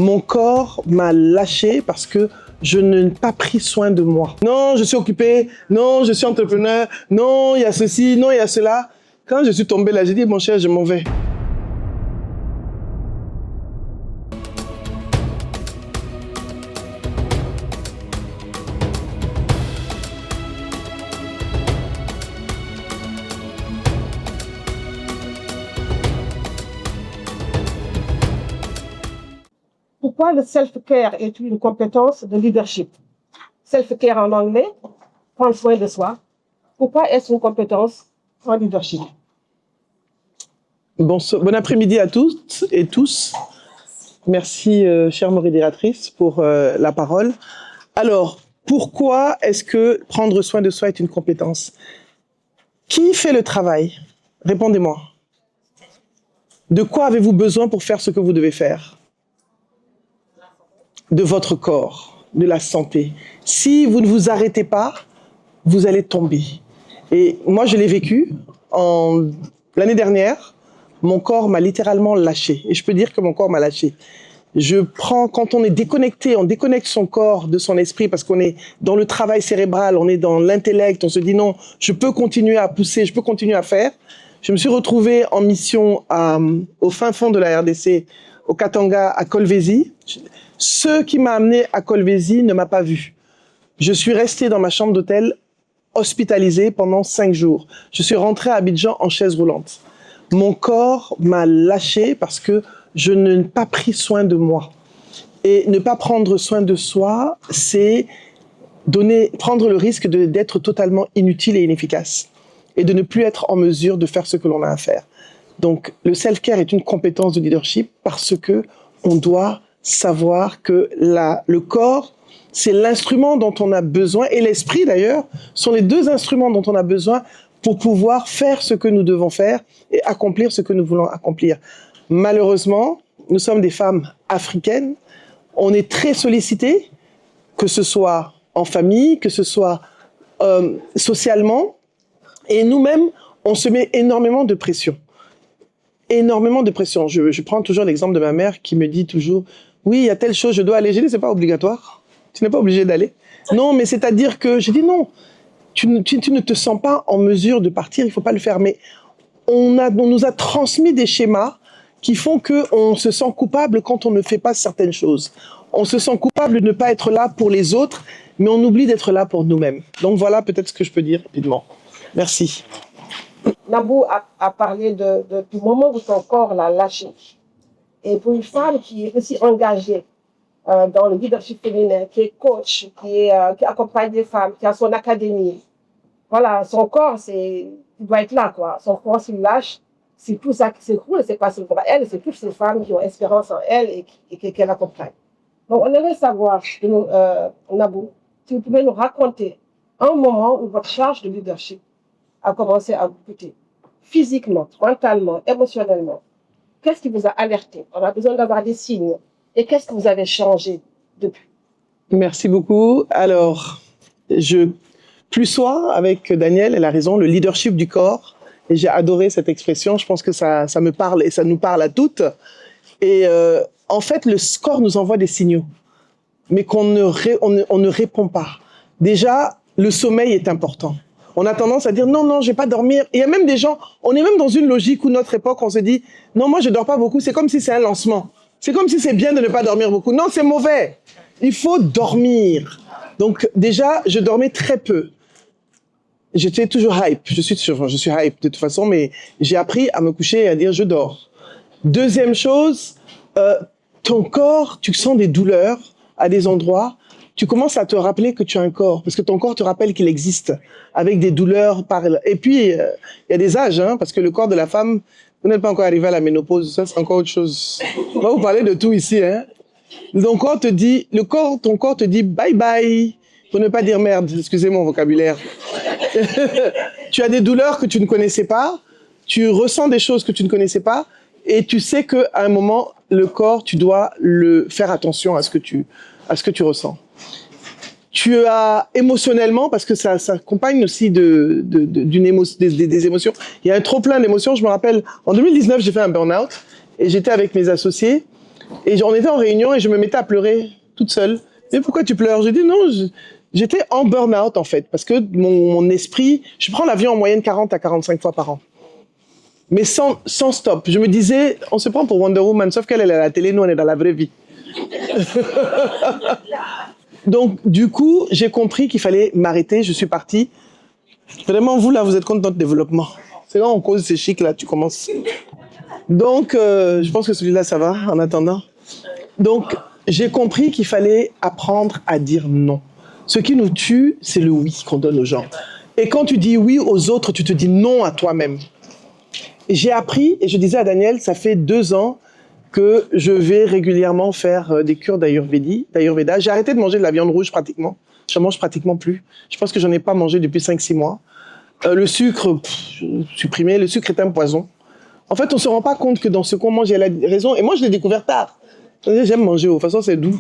Mon corps m'a lâché parce que je n'ai pas pris soin de moi. Non, je suis occupé. Non, je suis entrepreneur. Non, il y a ceci. Non, il y a cela. Quand je suis tombé là, j'ai dit, mon cher, je m'en vais. Pourquoi le self-care est une compétence de leadership? Self-care en anglais, prendre soin de soi. Pourquoi est-ce une compétence en leadership? Bon après-midi à toutes et tous. Merci, chère modératrice, pour la parole. Alors, pourquoi est-ce que prendre soin de soi est une compétence? Qui fait le travail? Répondez-moi. De quoi avez-vous besoin pour faire ce que vous devez faire? De votre corps, de la santé. Si vous ne vous arrêtez pas, vous allez tomber. Et moi, je l'ai vécu l'année dernière. Mon corps m'a littéralement lâché. Et je peux dire que mon corps m'a lâché. Quand on est déconnecté, on déconnecte son corps de son esprit parce qu'on est dans le travail cérébral, on est dans l'intellect, on se dit non, je peux continuer à pousser, je peux continuer à faire. Je me suis retrouvé en mission au fin fond de la RDC, au Katanga, à Kolwezi. Ce qui m'a amené à Kolwezi ne m'a pas vu. Je suis resté dans ma chambre d'hôtel, hospitalisé pendant 5 jours. Je suis rentré à Abidjan en chaise roulante. Mon corps m'a lâché parce que je n'ai pas pris soin de moi. Et ne pas prendre soin de soi, c'est prendre le risque d'être totalement inutile et inefficace. Et de ne plus être en mesure de faire ce que l'on a à faire. Donc, le self-care est une compétence de leadership parce que on doit savoir que le corps, c'est l'instrument dont on a besoin, et l'esprit d'ailleurs, sont les deux instruments dont on a besoin pour pouvoir faire ce que nous devons faire et accomplir ce que nous voulons accomplir. Malheureusement, nous sommes des femmes africaines, on est très sollicités, que ce soit en famille, que ce soit socialement, et nous-mêmes, on se met énormément de pression. Énormément de pression. Je prends toujours l'exemple de ma mère qui me dit toujours « Oui, il y a telle chose, je dois aller. » Je dis « C'est pas obligatoire. Tu n'es pas obligé d'aller. » Non, mais c'est-à-dire que je dis « Non, tu ne te sens pas en mesure de partir, il ne faut pas le faire. » Mais on nous a transmis des schémas qui font qu'on se sent coupable quand on ne fait pas certaines choses. On se sent coupable de ne pas être là pour les autres, mais on oublie d'être là pour nous-mêmes. Donc voilà peut-être ce que je peux dire rapidement. Merci. Nabou a parlé du moment où son corps l'a lâché. Et pour une femme qui est aussi engagée dans le leadership féminin, qui est coach, qui accompagne des femmes, qui a son académie, voilà, son corps, il doit être là, quoi. Son corps, s'il lâche, c'est tout ça qui s'écroule, c'est pas seulement elle, c'est toutes ces femmes qui ont espérance en elle et qu'elle accompagne. Donc, on aimerait savoir, Nabou, si vous pouvez nous raconter un moment où votre charge de leadership a commencé à vous coûter physiquement, mentalement, émotionnellement. Qu'est-ce qui vous a alerté? On a besoin d'avoir des signes. Et qu'est-ce que vous avez changé depuis? Merci beaucoup. Alors, plus soi avec Daniel, elle a raison, le leadership du corps. Et j'ai adoré cette expression. Je pense que ça me parle et ça nous parle à toutes. Et en fait, le corps nous envoie des signaux, mais on ne répond pas. Déjà, le sommeil est important. On a tendance à dire non, non, je vais pas dormir. Et il y a même des gens, on est même dans une logique où notre époque, on se dit non, moi je dors pas beaucoup. C'est comme si c'est un lancement. C'est comme si c'est bien de ne pas dormir beaucoup. Non, c'est mauvais. Il faut dormir. Donc déjà, je dormais très peu. J'étais toujours hype. Je suis hype de toute façon, mais j'ai appris à me coucher et à dire je dors. Deuxième chose, ton corps, tu sens des douleurs à des endroits. Tu commences à te rappeler que tu as un corps, parce que ton corps te rappelle qu'il existe, avec des douleurs. Et puis, il y a des âges, hein, parce que le corps de la femme, vous n'êtes pas encore arrivé à la ménopause, ça c'est encore autre chose. On va vous parler de tout ici. Hein. Ton corps te dit bye bye, pour ne pas dire merde, excusez mon vocabulaire. Tu as des douleurs que tu ne connaissais pas, tu ressens des choses que tu ne connaissais pas, et tu sais qu'à un moment, le corps, tu dois faire attention à ce que tu ressens. Tu as émotionnellement, parce que ça s'accompagne aussi des émotions. Il y a un trop plein d'émotions. Je me rappelle, en 2019, j'ai fait un burn-out et j'étais avec mes associés. Et on était en réunion et je me mettais à pleurer toute seule. Mais pourquoi tu pleures? J'ai dit non, j'étais en burn-out en fait, parce que mon esprit, je prends l'avion en moyenne 40 à 45 fois par an. Mais sans stop. Je me disais, on se prend pour Wonder Woman, sauf qu'elle est à la télé, nous on est dans la vraie vie. Donc, du coup, j'ai compris qu'il fallait m'arrêter, je suis partie. Vraiment, vous là, vous êtes contre notre développement. C'est là, on cause ces chics là, tu commences. Donc, je pense que celui-là, ça va, en attendant. Donc, j'ai compris qu'il fallait apprendre à dire non. Ce qui nous tue, c'est le oui qu'on donne aux gens. Et quand tu dis oui aux autres, tu te dis non à toi-même. J'ai appris, et je disais à Daniel, ça fait 2 ans que je vais régulièrement faire des cures d'Ayurveda. J'ai arrêté de manger de la viande rouge pratiquement. Je mange pratiquement plus. Je pense que j'en ai pas mangé depuis 5-6 mois. Le sucre, supprimé. Le sucre est un poison. En fait, on se rend pas compte que dans ce qu'on mange, il y a la raison. Et moi, je l'ai découvert tard. J'aime manger, de toute façon, c'est doux.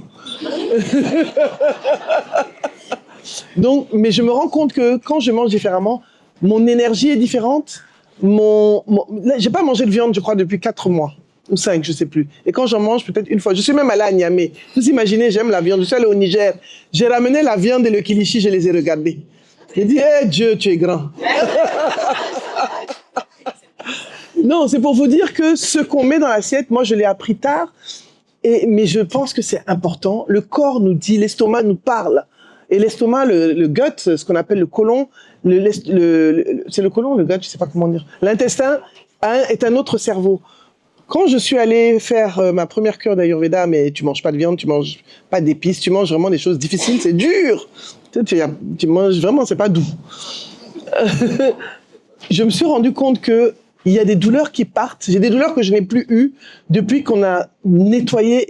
Donc, mais je me rends compte que quand je mange différemment, mon énergie est différente. J'ai pas mangé de viande, je crois, depuis 4 mois. Ou 5, je sais plus. Et quand j'en mange, peut-être une fois. Je suis même allée à Niamey. Vous imaginez, j'aime la viande. Je suis allée au Niger. J'ai ramené la viande et le kilichi, je les ai regardés. J'ai dit, hey, Dieu, tu es grand. Non, c'est pour vous dire que ce qu'on met dans l'assiette, moi, je l'ai appris tard. Mais je pense que c'est important. Le corps nous dit, l'estomac nous parle. Et l'estomac, le gut, ce qu'on appelle le côlon, c'est le côlon, le gut, je sais pas comment dire. L'intestin est un autre cerveau. Quand je suis allée faire ma première cure d'Ayurveda, mais tu manges pas de viande, tu manges pas d'épices, tu manges vraiment des choses difficiles, c'est dur. Tu manges vraiment, c'est pas doux. Je me suis rendu compte que il y a des douleurs qui partent. J'ai des douleurs que je n'ai plus eues depuis qu'on a nettoyé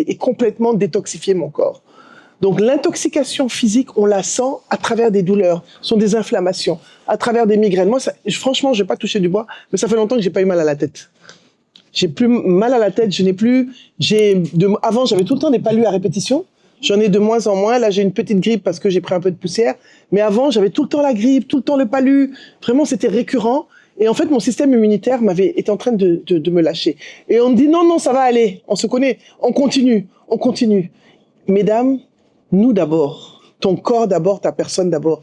et complètement détoxifié mon corps. Donc l'intoxication physique, on la sent à travers des douleurs, ce sont des inflammations, à travers des migraines. Moi, franchement, je vais pas toucher du bois, mais ça fait longtemps que j'ai pas eu mal à la tête. J'ai plus mal à la tête, avant, j'avais tout le temps des palus à répétition. J'en ai de moins en moins. Là, j'ai une petite grippe parce que j'ai pris un peu de poussière. Mais avant, j'avais tout le temps la grippe, tout le temps le palu. Vraiment, c'était récurrent. Et en fait, mon système immunitaire était en train de me lâcher. Et on me dit, non, ça va aller. On se connaît. On continue. Mesdames, nous d'abord. Ton corps d'abord, ta personne d'abord.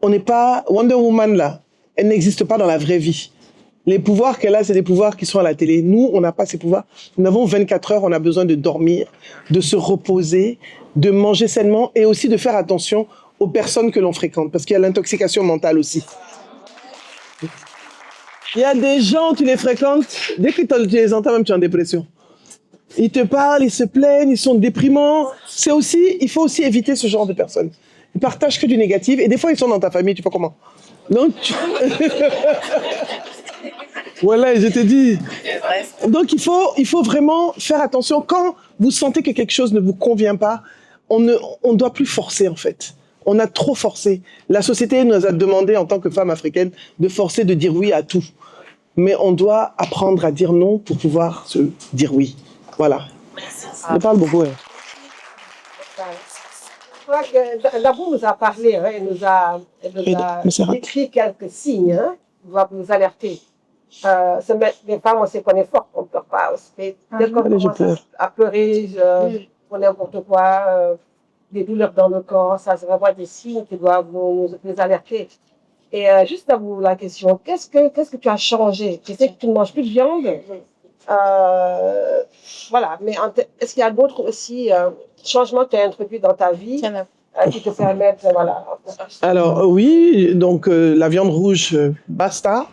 On n'est pas Wonder Woman là. Elle n'existe pas dans la vraie vie. Les pouvoirs qu'elle a, c'est des pouvoirs qui sont à la télé. Nous, on n'a pas ces pouvoirs. Nous avons 24 heures, on a besoin de dormir, de se reposer, de manger sainement et aussi de faire attention aux personnes que l'on fréquente, parce qu'il y a l'intoxication mentale aussi. Il y a des gens, tu les fréquentes, dès que tu les entends, même tu es en dépression. Ils te parlent, ils se plaignent, ils sont déprimants. Il faut aussi éviter ce genre de personnes. Ils partagent que du négatif et des fois, ils sont dans ta famille, tu sais pas comment. Donc, voilà, je te dis. Donc, il faut vraiment faire attention. Quand vous sentez que quelque chose ne vous convient pas, on ne doit plus forcer, en fait. On a trop forcé. La société nous a demandé, en tant que femmes africaines, de forcer de dire oui à tout. Mais on doit apprendre à dire non pour pouvoir se dire oui. Voilà. Je parle beaucoup. Hein. Je crois que Nabou nous a parlé, hein, elle nous a décrit quelques signes, hein, qui doivent nous alerter. Les femmes, on se connaît fort, on ne pleure pas. Dès qu'on commence à pleurer pour n'importe quoi, des douleurs dans le corps, ça c'est vraiment des signes qui doivent nous alerter. Et juste à vous la question, qu'est-ce que tu as changé? Je sais que tu ne manges plus de viande. Voilà, mais est-ce qu'il y a d'autres aussi changements que tu as introduits dans ta vie qui te permettent, voilà. Alors oui, donc la viande rouge, basta.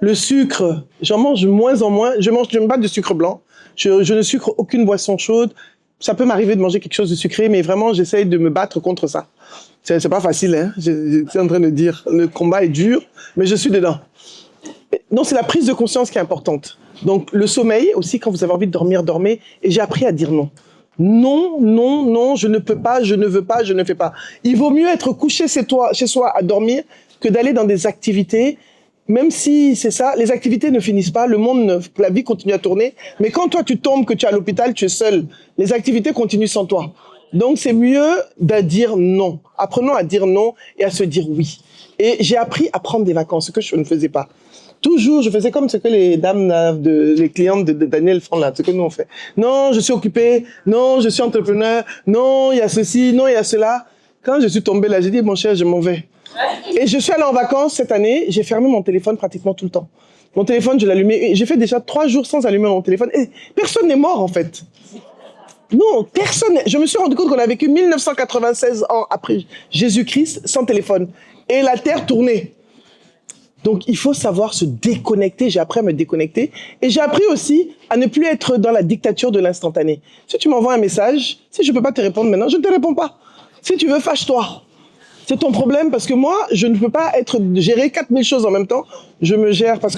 Le sucre, j'en mange de moins en moins. Je mange pas de sucre blanc. Je ne sucre aucune boisson chaude. Ça peut m'arriver de manger quelque chose de sucré, mais vraiment, j'essaye de me battre contre ça. C'est pas facile, hein. Je suis en train de dire, le combat est dur, mais je suis dedans. Donc, c'est la prise de conscience qui est importante. Donc, le sommeil aussi, quand vous avez envie de dormir, dormez. Et j'ai appris à dire non. Non, je ne peux pas, je ne veux pas, je ne fais pas. Il vaut mieux être couché chez soi à dormir que d'aller dans des activités. Même si c'est ça, les activités ne finissent pas, la vie continue à tourner. Mais quand toi tu tombes, que tu es à l'hôpital, tu es seul. Les activités continuent sans toi. Donc c'est mieux de dire non. Apprenons à dire non et à se dire oui. Et j'ai appris à prendre des vacances, ce que je ne faisais pas. Toujours, je faisais comme ce que les dames, les clientes de Daniel font là, ce que nous on fait. Non, je suis occupée. Non, je suis entrepreneur. Non, il y a ceci. Non, il y a cela. Quand je suis tombée là, j'ai dit, mon cher, je m'en vais. Et je suis allée en vacances cette année. J'ai fermé mon téléphone pratiquement tout le temps. Mon téléphone, je l'allumais. J'ai fait déjà 3 jours sans allumer mon téléphone. Et personne n'est mort, en fait. Non, personne. Je me suis rendu compte qu'on a vécu 1996 ans après Jésus-Christ sans téléphone. Et la terre tournait. Donc, il faut savoir se déconnecter. J'ai appris à me déconnecter. Et j'ai appris aussi à ne plus être dans la dictature de l'instantané. Si tu m'envoies un message, si je ne peux pas te répondre maintenant, je ne te réponds pas. Si tu veux, fâche-toi. C'est ton problème parce que moi, je ne peux pas gérer 4000 choses en même temps. Je me gère parce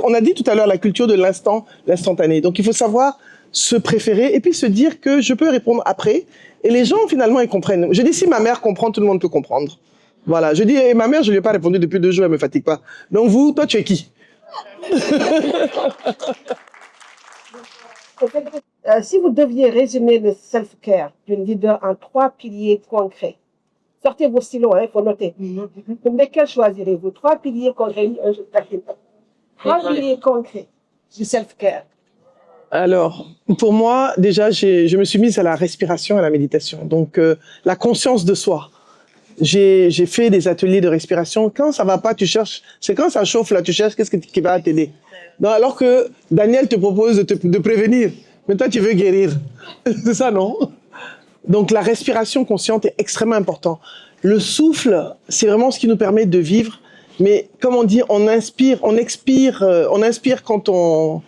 on a dit tout à l'heure la culture de l'instant, l'instantané. Donc, il faut savoir se préférer et puis se dire que je peux répondre après. Et les gens, finalement, ils comprennent. Je dis, si ma mère comprend, tout le monde peut comprendre. Voilà. Je dis, et ma mère, je lui ai pas répondu depuis 2 jours, elle me fatigue pas. Donc toi, tu es qui? Si vous deviez résumer le self-care d'une leader en 3 piliers concrets, sortez vos stylos, il faut noter. Lesquels choisirez-vous? 3 piliers concrets, un jeu de taquine. 3 piliers concrets du self-care. Alors, pour moi, déjà, je me suis mise à la respiration et à la méditation. Donc, la conscience de soi. J'ai fait des ateliers de respiration. Quand ça va pas, tu cherches. C'est quand ça chauffe, là, tu cherches qu'est-ce qui va t'aider. Non, alors que Daniel te propose de prévenir. Mais toi, tu veux guérir. C'est ça, non? Donc, la respiration consciente est extrêmement importante. Le souffle, c'est vraiment ce qui nous permet de vivre. Mais comme on dit, on inspire, on expire. On inspire quand on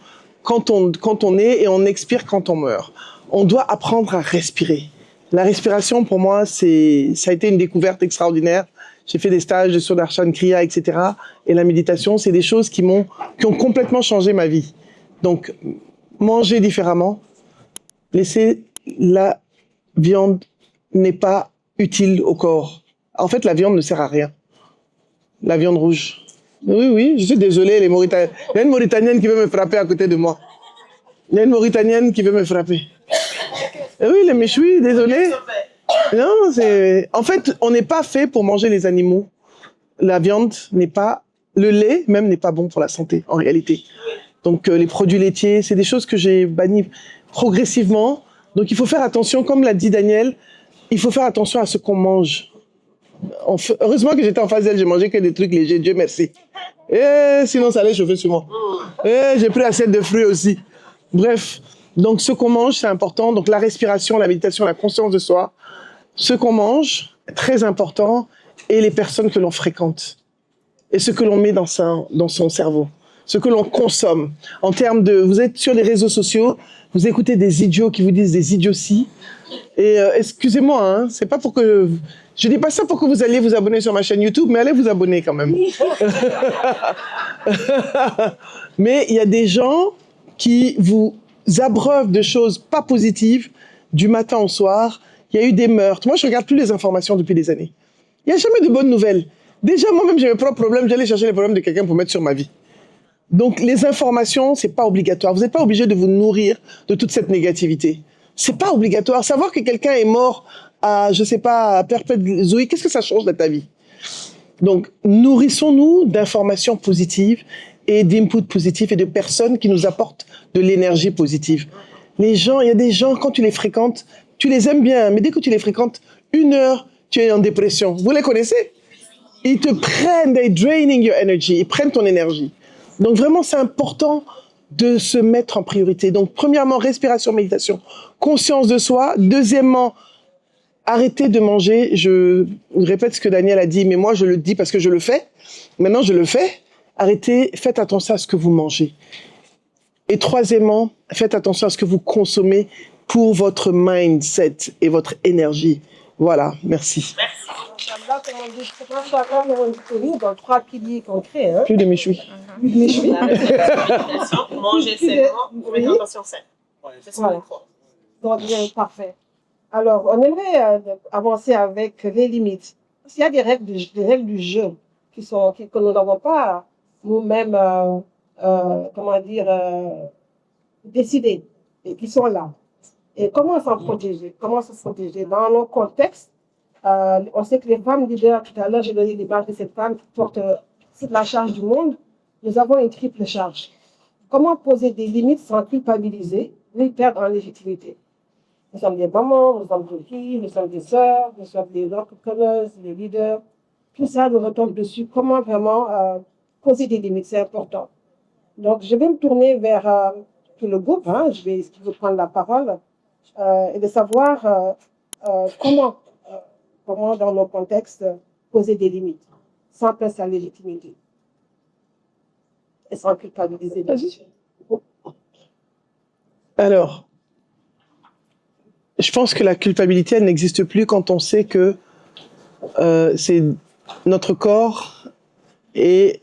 est et on expire quand on meurt. On doit apprendre à respirer. La respiration, pour moi, ça a été une découverte extraordinaire. J'ai fait des stages de Sudarshan Kriya, etc. Et la méditation, c'est des choses qui ont complètement changé ma vie. Donc, manger différemment, laisser la viande n'est pas utile au corps. En fait, la viande ne sert à rien. La viande rouge. Oui, je suis désolé, les Mauritaniens. Il y a une Mauritanienne qui veut me frapper à côté de moi. Il y a une Mauritanienne qui veut me frapper. Oui, les méchouis, désolé. Non, en fait, on n'est pas fait pour manger les animaux. La viande n'est pas... Le lait, même, n'est pas bon pour la santé, en réalité. Donc, les produits laitiers, c'est des choses que j'ai bannies progressivement. Donc, il faut faire attention, comme l'a dit Daniel, il faut faire attention à ce qu'on mange. Heureusement que j'étais en phase d'elle, j'ai mangé que des trucs légers, Dieu merci. Et sinon, ça allait chauffer sur moi. Et j'ai pris assiette de fruits aussi. Bref, donc ce qu'on mange, c'est important. Donc la respiration, la méditation, la conscience de soi. Ce qu'on mange, très important. Et les personnes que l'on fréquente. Et ce que l'on met dans son cerveau. Ce que l'on consomme. En termes de... Vous êtes sur les réseaux sociaux, vous écoutez des idiots qui vous disent des idioties. Et excusez-moi, hein, c'est pas pour que... Je dis pas ça pour que vous alliez vous abonner sur ma chaîne YouTube, mais allez vous abonner quand même. Mais il y a des gens qui vous abreuvent de choses pas positives du matin au soir. Il y a eu des meurtres. Moi, je regarde plus les informations depuis des années. Il n'y a jamais de bonnes nouvelles. Déjà, moi-même, j'ai mes propres problèmes. J'allais chercher les problèmes de quelqu'un pour mettre sur ma vie. Donc, les informations, c'est pas obligatoire. Vous n'êtes pas obligé de vous nourrir de toute cette négativité. C'est pas obligatoire. Savoir que quelqu'un est mort à, je sais pas, à perpétuité, qu'est-ce que ça change de ta vie? Donc, nourrissons-nous d'informations positives et d'inputs positifs et de personnes qui nous apportent de l'énergie positive. Les gens, il y a des gens, quand tu les fréquentes, tu les aimes bien, mais dès que tu les fréquentes, 1 heure, tu es en dépression. Vous les connaissez? Ils te prennent, they're draining your energy, ils prennent ton énergie. Donc vraiment, c'est important de se mettre en priorité. Donc, premièrement, respiration, méditation, conscience de soi. Deuxièmement, arrêtez de manger. Je répète ce que Daniel a dit, mais moi, je le dis parce que je le fais. Maintenant, je le fais. Arrêtez, faites attention à ce que vous mangez. Et troisièmement, faites attention à ce que vous consommez pour votre mindset et votre énergie. Voilà, merci. Dans 3 piliers concrets. Hein. Plus de méchouis. Manger sainement pour une intention saine. Voilà. Donc, bien, parfait. Alors, on aimerait avancer avec les limites. S'il y a des règles du jeu que nous n'avons pas nous-mêmes, décidées et qui sont là. Et comment s'en protéger? Comment se protéger? Dans nos contextes, on sait que les femmes leaders, tout à l'heure, j'ai donné l'image de cette femme qui porte toute la charge du monde. nous avons une triple charge. Comment poser des limites sans culpabiliser ni perdre en légitimité? Nous sommes des mamans, nous sommes des filles, nous sommes des sœurs, nous sommes des entrepreneuses, des leaders. Tout ça nous retombe dessus. Comment vraiment poser des limites, c'est important. Donc, je vais me tourner vers tout le groupe. Hein, je vais prendre la parole et de savoir comment, dans nos contextes, poser des limites sans perdre sa légitimité et sans culpabiliser. Alors, je pense que la culpabilité, elle n'existe plus quand on sait que c'est notre corps est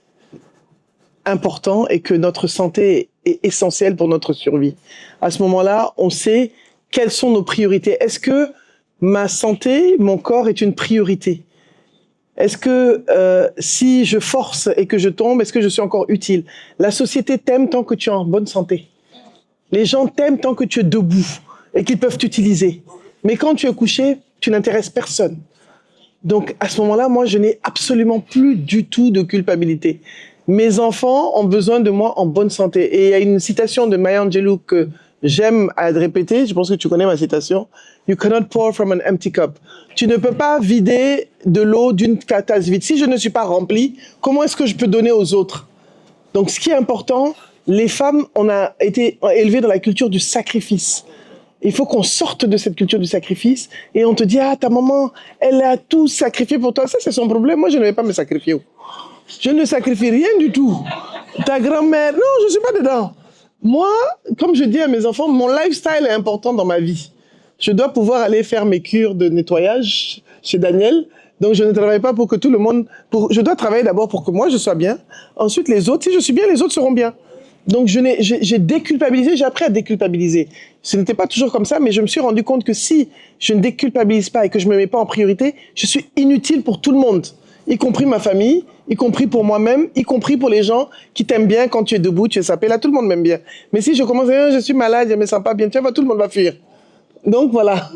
important et que notre santé est essentielle pour notre survie. À ce moment-là, on sait quelles sont nos priorités. Est-ce que ma santé, mon corps est une priorité? Est-ce que si je force et que je tombe, est-ce que je suis encore utile? La société t'aime tant que tu es en bonne santé. Les gens t'aiment tant que tu es debout et qu'ils peuvent t'utiliser. Mais quand tu es couché, tu n'intéresses personne. Donc, à ce moment-là, moi, je n'ai absolument plus du tout de culpabilité. Mes enfants ont besoin de moi en bonne santé. Et il y a une citation de Maya Angelou que j'aime à répéter. Je pense que tu connais ma citation. You cannot pour from an empty cup. Tu ne peux pas vider de l'eau d'une tasse vide. Si je ne suis pas rempli, comment est-ce que je peux donner aux autres? Donc, ce qui est important, les femmes, on a été élevées dans la culture du sacrifice. Il faut qu'on sorte de cette culture du sacrifice et on te dit, ah, ta maman, elle a tout sacrifié pour toi. Ça, c'est son problème. Moi, je ne vais pas me sacrifier. Je ne sacrifie rien du tout. Ta grand-mère, non, je ne suis pas dedans. Moi, comme je dis à mes enfants, mon lifestyle est important dans ma vie. Je dois pouvoir aller faire mes cures de nettoyage chez Daniel. Donc, je ne travaille pas pour que tout le monde... Je dois travailler d'abord pour que moi, je sois bien. Ensuite, les autres, si je suis bien, les autres seront bien. Donc, j'ai déculpabilisé, j'ai appris à déculpabiliser. Ce n'était pas toujours comme ça, mais je me suis rendu compte que si je ne déculpabilise pas et que je ne me mets pas en priorité, je suis inutile pour tout le monde, y compris ma famille, y compris pour moi-même, y compris pour les gens qui t'aiment bien quand tu es debout, tu es sapé. Là, tout le monde m'aime bien. Mais si je commence à dire, je suis malade, je ne me sens pas bien, tout le monde va fuir. Donc, voilà.